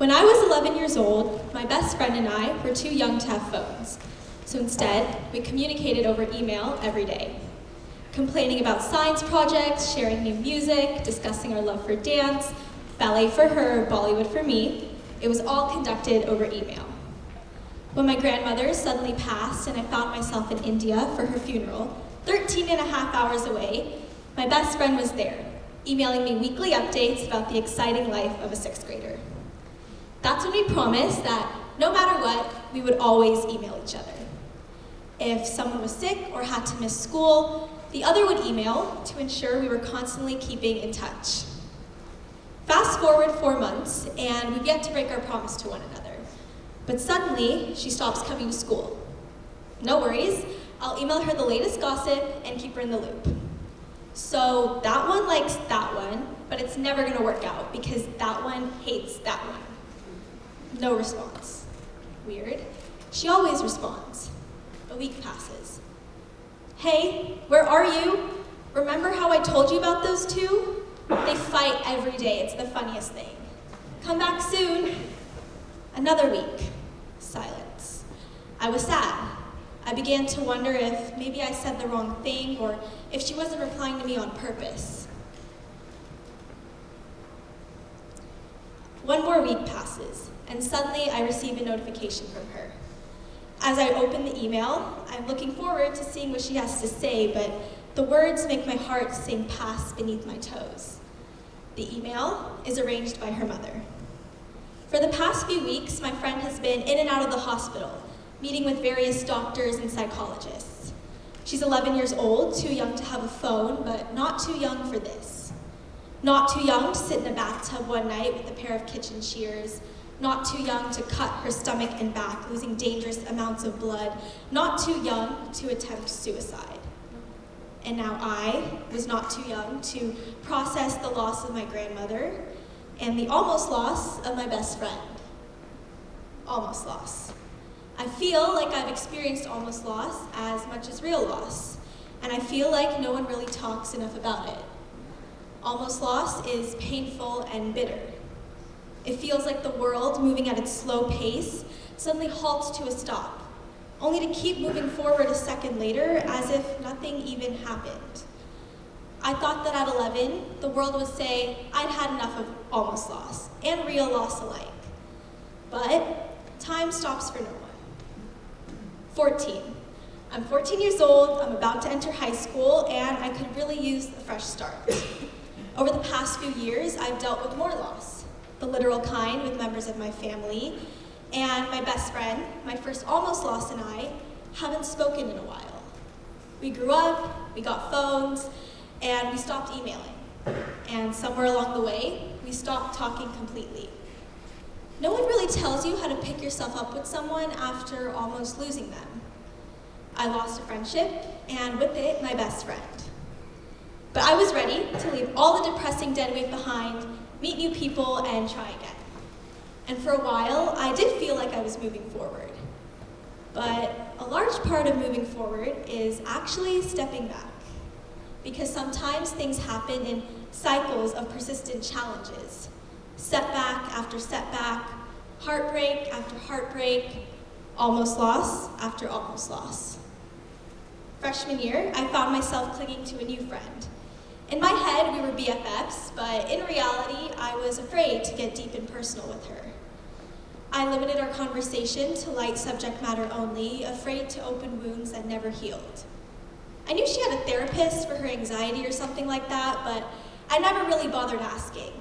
When I was 11 years old, my best friend and I were too young to have phones. So instead, we communicated over email every day. Complaining about science projects, sharing new music, discussing our love for dance, ballet for her, Bollywood for me, it was all conducted over email. When my grandmother suddenly passed and I found myself in India for her funeral, 13 and a half hours away, my best friend was there, emailing me weekly updates about the exciting life of a sixth grader. That's when we promised that no matter what, we would always email each other. If someone was sick or had to miss school, the other would email to ensure we were constantly keeping in touch. Fast forward 4 months, and we've yet to break our promise to one another. But suddenly, she stops coming to school. No worries, I'll email her the latest gossip and keep her in the loop. So that one likes that one, but it's never gonna work out because that one hates that one. No response. Weird. She always responds. A week passes. Hey, where are you? Remember how I told you about those two? They fight every day, it's the funniest thing. Come back soon. Another week. Silence. I was sad. I began to wonder if maybe I said the wrong thing or if she wasn't replying to me on purpose. One more week passes, and suddenly I receive a notification from her. As I open the email, I'm looking forward to seeing what she has to say, but the words make my heart sink past beneath my toes. The email is arranged by her mother. For the past few weeks, my friend has been in and out of the hospital, meeting with various doctors and psychologists. She's 11 years old, too young to have a phone, but not too young for this. Not too young to sit in a bathtub one night with a pair of kitchen shears. Not too young to cut her stomach and back, losing dangerous amounts of blood. Not too young to attempt suicide. And now I was not too young to process the loss of my grandmother and the almost loss of my best friend. Almost loss. I feel like I've experienced almost loss as much as real loss, and I feel like no one really talks enough about it. Almost loss is painful and bitter. It feels like the world, moving at its slow pace, suddenly halts to a stop, only to keep moving forward a second later as if nothing even happened. I thought that at 11, the world would say I'd had enough of almost loss and real loss alike. But time stops for no one. 14. I'm 14 years old, I'm about to enter high school, and I could really use a fresh start. Over the past few years, I've dealt with more loss, the literal kind with members of my family, and my best friend, my first almost loss, and I haven't spoken in a while. We grew up, we got phones, and we stopped emailing. And somewhere along the way, we stopped talking completely. No one really tells you how to pick yourself up with someone after almost losing them. I lost a friendship, and with it, my best friend. But I was ready to leave all the depressing dead weight behind, meet new people, and try again. And for a while, I did feel like I was moving forward. But a large part of moving forward is actually stepping back. Because sometimes things happen in cycles of persistent challenges. Setback after setback, heartbreak after heartbreak, almost loss after almost loss. Freshman year, I found myself clinging to a new friend. In my head, we were BFFs, but in reality, I was afraid to get deep and personal with her. I limited our conversation to light subject matter only, afraid to open wounds that never healed. I knew she had a therapist for her anxiety or something like that, but I never really bothered asking.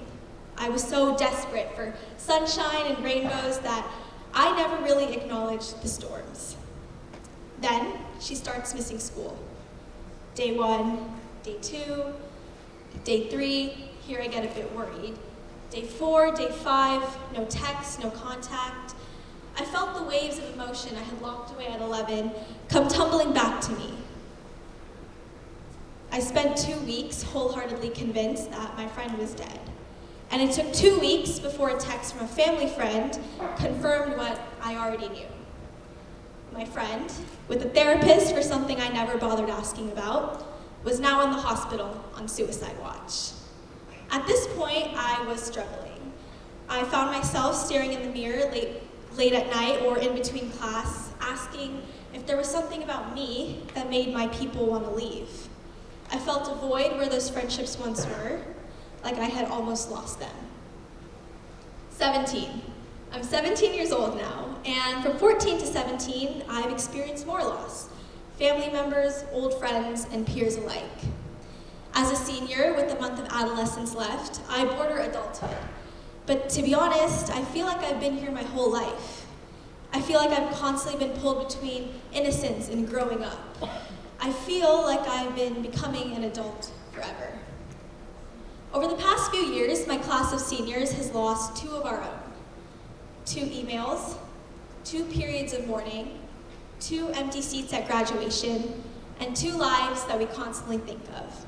I was so desperate for sunshine and rainbows that I never really acknowledged the storms. Then she starts missing school. Day 1, day 2, day 3, here I get a bit worried. Day 4, day 5, no text, no contact. I felt the waves of emotion I had locked away at 11 come tumbling back to me. I spent 2 weeks wholeheartedly convinced that my friend was dead. And it took 2 weeks before a text from a family friend confirmed what I already knew. My friend, with a therapist for something I never bothered asking about, was now in the hospital on suicide watch. At this point, I was struggling. I found myself staring in the mirror late at night or in between class, asking if there was something about me that made my people want to leave. I felt a void where those friendships once were, like I had almost lost them. 17. I'm 17 years old now, and from 14 to 17, I've experienced more loss. Family members, old friends, and peers alike. As a senior, with the month of adolescence left, I border adulthood. But to be honest, I feel like I've been here my whole life. I feel like I've constantly been pulled between innocence and growing up. I feel like I've been becoming an adult forever. Over the past few years, my class of seniors has lost 2 of our own. 2 emails, 2 periods of mourning, 2 empty seats at graduation, and 2 lives that we constantly think of.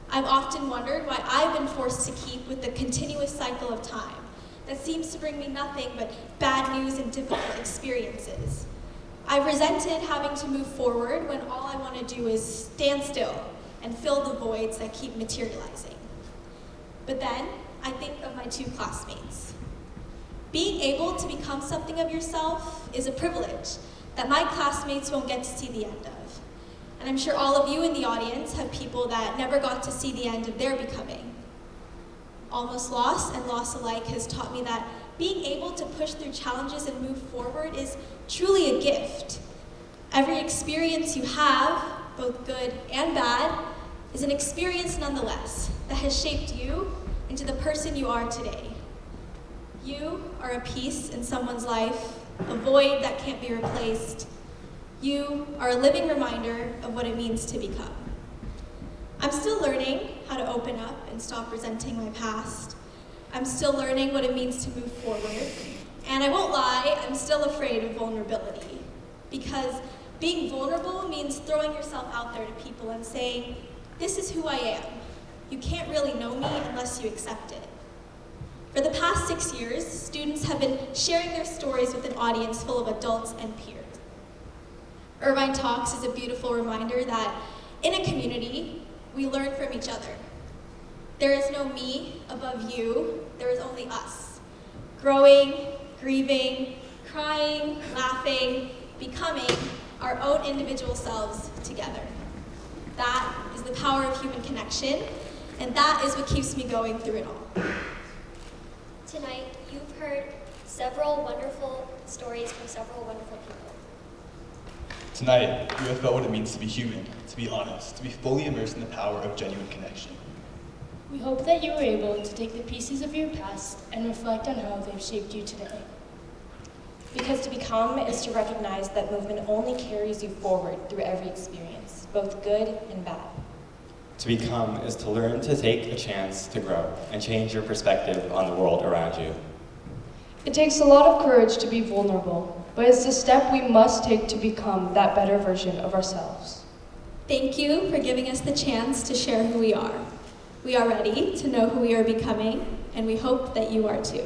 I've often wondered why I've been forced to keep with the continuous cycle of time that seems to bring me nothing but bad news and difficult experiences. I've resented having to move forward when all I want to do is stand still and fill the voids that keep materializing. But then I think of my 2 classmates. Being able to become something of yourself is a privilege that my classmates won't get to see the end of. And I'm sure all of you in the audience have people that never got to see the end of their becoming. Almost loss and loss alike has taught me that being able to push through challenges and move forward is truly a gift. Every experience you have, both good and bad, is an experience nonetheless that has shaped you into the person you are today. You are a piece in someone's life, a void that can't be replaced. You are a living reminder of what it means to become. I'm still learning how to open up and stop resenting my past. I'm still learning what it means to move forward. And I won't lie, I'm still afraid of vulnerability. Because being vulnerable means throwing yourself out there to people and saying, this is who I am. You can't really know me unless you accept it. For the past 6 years, students have been sharing their stories with an audience full of adults and peers. Irvine Talks is a beautiful reminder that in a community, we learn from each other. There is no me above you, there is only us. Growing, grieving, crying, laughing, becoming our own individual selves together. That is the power of human connection, and that is what keeps me going through it all. Tonight, you've heard several wonderful stories from several wonderful people. Tonight, you have felt what it means to be human, to be honest, to be fully immersed in the power of genuine connection. We hope that you were able to take the pieces of your past and reflect on how they've shaped you today. Because to become is to recognize that movement only carries you forward through every experience, both good and bad. To become is to learn to take a chance to grow and change your perspective on the world around you. It takes a lot of courage to be vulnerable, but it's the step we must take to become that better version of ourselves. Thank you for giving us the chance to share who we are. We are ready to know who we are becoming, and we hope that you are too.